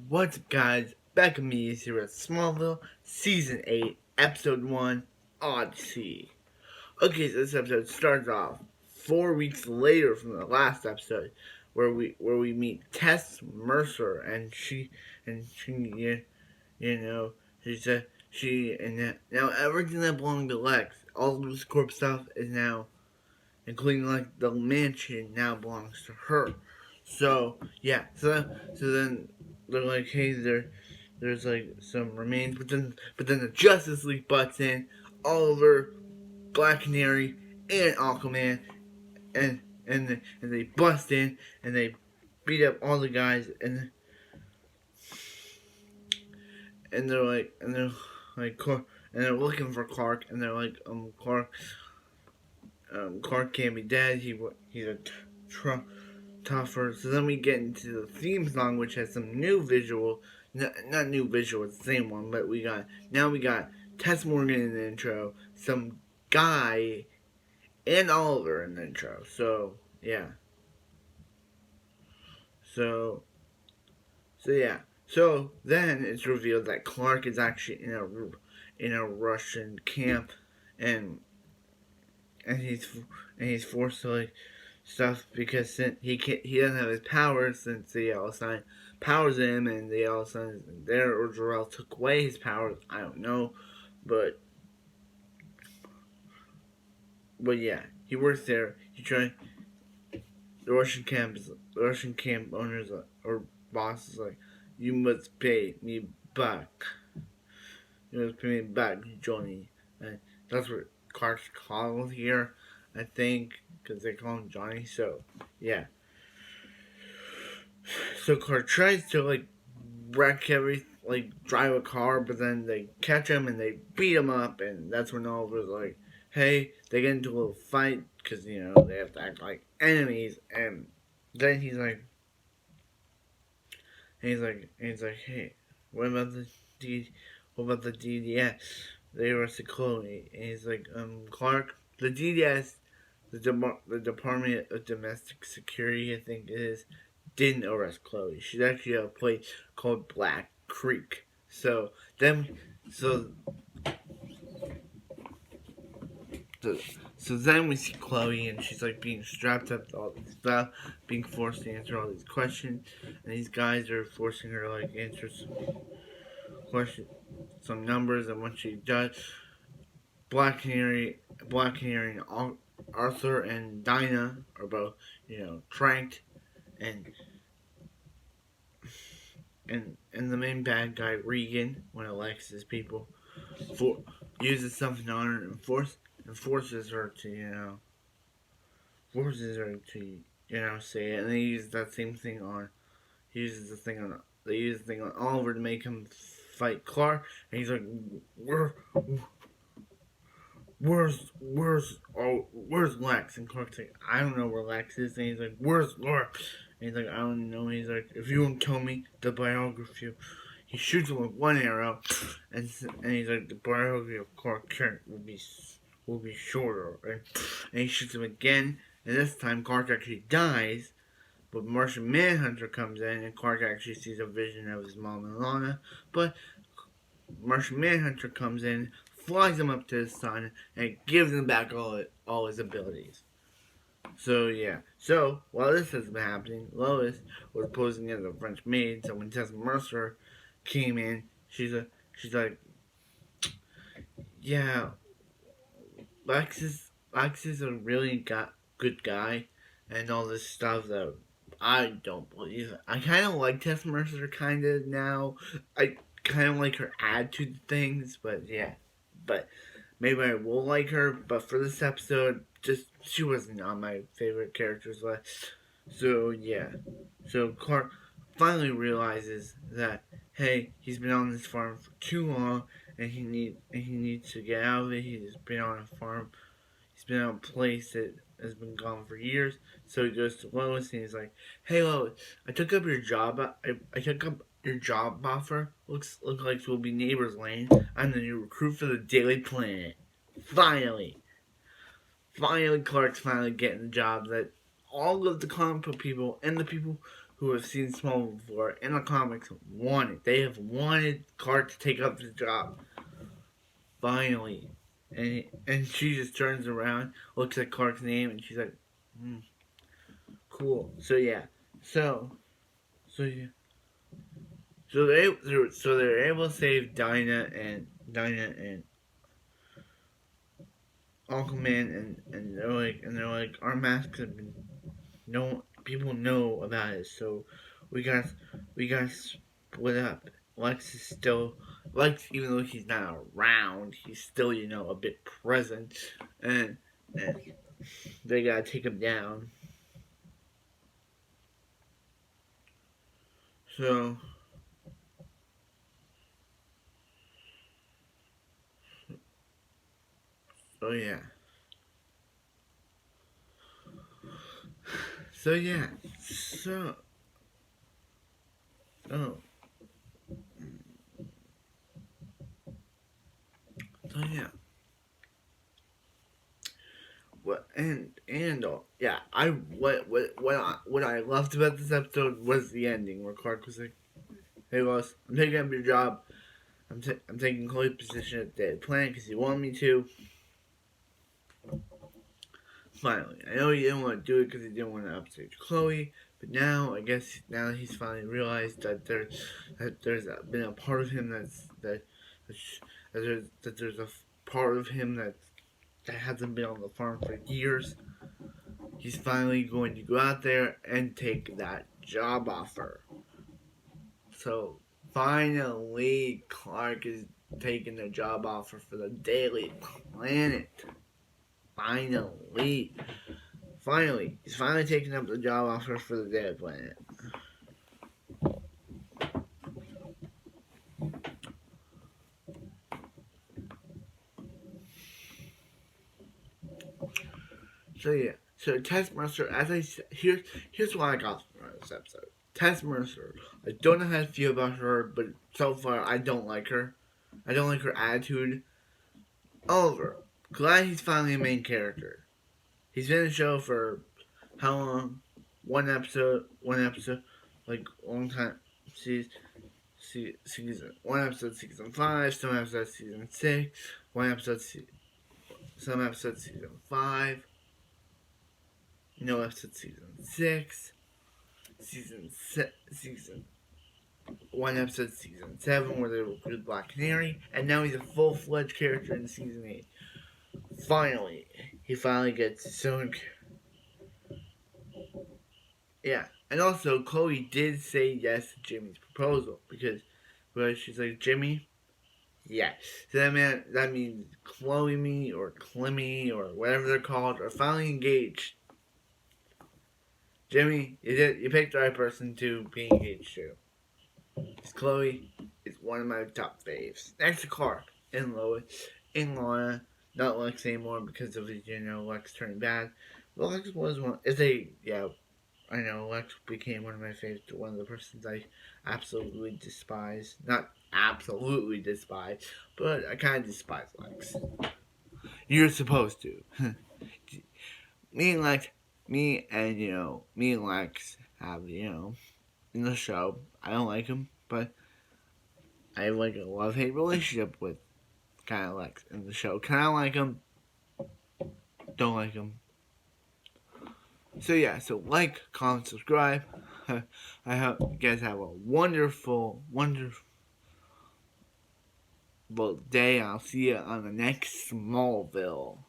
What's up, guys? Back with me here at Smallville, Season 8, Episode 1, Odyssey. Okay, so this episode starts off 4 weeks later from the last episode, where we meet Tess Mercer, and you know she said now everything that belonged to Lex, all of this corp stuff is now, including like the mansion, now belongs to her. So yeah, so then they're like, hey, there's like some remains, but then the Justice League butts in, Oliver, Black Canary, and Aquaman, and they bust in and they beat up all the guys, and they're like and they're looking for Clark, and they're like, Clark can't be dead. He's a tougher. So then we get into the theme song, which has some new visual. Not new visual, it's the same one, but we got Tess Morgan in the intro, some guy, and Oliver in the intro. So yeah. So yeah. So then it's revealed that Clark is actually in a Russian camp, and and he's forced to like stuff because he doesn't have his powers since the Yellow Sun powers him, and the Yellow Sun is there, or Jor-El took away his powers. I don't know, but yeah, he works there. He tried the Russian camp owners or bosses like, you must pay me back. You must pay me back, Johnny. And that's what Clark's called here, I think, because they call him Johnny. So yeah. So Clark tries to like wreck drive a car, but then they catch him and they beat him up, and that's when Oliver's like, hey, they get into a little fight because they have to act like enemies, and then he's like, hey, what about the DDS? They arrested Chloe, and he's like, Clark, the DDS, the Department of Domestic Security, I think it is, didn't arrest Chloe. She's actually at a place called Black Creek. So then, so so then we see Chloe, and she's like being strapped up to all this stuff, being forced to answer all these questions, and these guys are forcing her to like answer some numbers, and when she does, Black Canary, and Arthur and Dinah are both tranked, and and the main bad guy Regan, one of Alexa's people, uses something on her and forces her to say it, and they use that same thing on he uses the thing on they use the thing on Oliver to make him fight Clark, and he's like, where's Lex? And Clark's like, I don't know where Lex is. And he's like, where's Laura? And he's like, I don't know. And he's like, if you won't tell me the biography, he shoots him with one arrow, and he's like, the biography of Clark Kent will be shorter. And he shoots him again, and this time Clark actually dies. But Martian Manhunter comes in, and Clark actually sees a vision of his mom and Lana. But Martian Manhunter comes in, flies him up to the sun, and gives him back all his abilities. So yeah. So while this has been happening, Lois was posing as a French maid. So when Tess Mercer came in, she's like, yeah, Lex is a really good guy, and all this stuff that I don't believe. I kind of like Tess Mercer kind of now. I kind of like her attitude to things, but yeah. But maybe I will like her. But for this episode, just she wasn't on my favorite characters list. So yeah. So Clark finally realizes that, hey, he's been on this farm for too long, and he needs to get out of it. He's been on a farm. He's been on a place that has been gone for years. So he goes to Lois, and he's like, hey Lois, I took up your job. I took up your job offer. Looks like we'll be neighbors, Lane. I'm the new recruit for the Daily Planet. Finally, Clark's finally getting the job that all of the comic book people and the people who have seen Smallville before in the comics want it. They have wanted Clark to take up the job. Finally. And she just turns around, looks at Clark's name, and she's like, cool. So yeah. So yeah. So they're able to save Dinah and Uncle Man, and they're like our masks have been no people know about it, so we got we got split up. Lex is still Lex, even though he's not around, he's still a bit present, and they gotta take him down. So so yeah. So yeah. So oh so yeah. Yeah, what I loved about this episode was the ending where Clark was like, "Hey, boss, I'm taking up your job. I'm taking Chloe's position at the plant because you want me to." Finally, I know he didn't want to do it because he didn't want to upstage Chloe, but now I guess now he's finally realized that there's been a part of him that there's a part of him that hasn't been on the farm for years. He's finally going to go out there and take that job offer. So finally, Clark is taking the job offer for the Daily Planet. Finally, he's finally taking up the job offer for the Daily Planet. So yeah, so Tess Mercer, as I said, here's what I got from this episode. Tess Mercer, I don't know how to feel about her, but so far I don't like her. I don't like her attitude. Oliver, glad he's finally a main character. He's been in the show for how long? One episode, like a long time. Season one episode, season 5. Some episodes, season 6. One episode, some episodes, season 5. No episode, season 6. Season one episode, season 7, where they recruited Black Canary, and now he's a full-fledged character in season 8. Finally, he finally gets so. Yeah, and also Chloe did say yes to Jimmy's proposal because she's like, Jimmy, yes. So that means Chloe or Clemmy or whatever they're called are finally engaged. Jimmy, you picked the right person to be engaged to. Because Chloe is one of my top faves. Next to Clark and Lois and Lana. Not Lex anymore because of Lex turning bad. But Lex was one. I know Lex became one of my favorites. One of the persons I absolutely despise. Not absolutely despise, but I kind of despise Lex. You're supposed to. me and Lex have, in the show, I don't like him, but I have like a love-hate relationship with kind of Lex in the show. Kind of like him, don't like him. So yeah, so like, comment, subscribe. I hope you guys have a wonderful day. I'll see you on the next Smallville.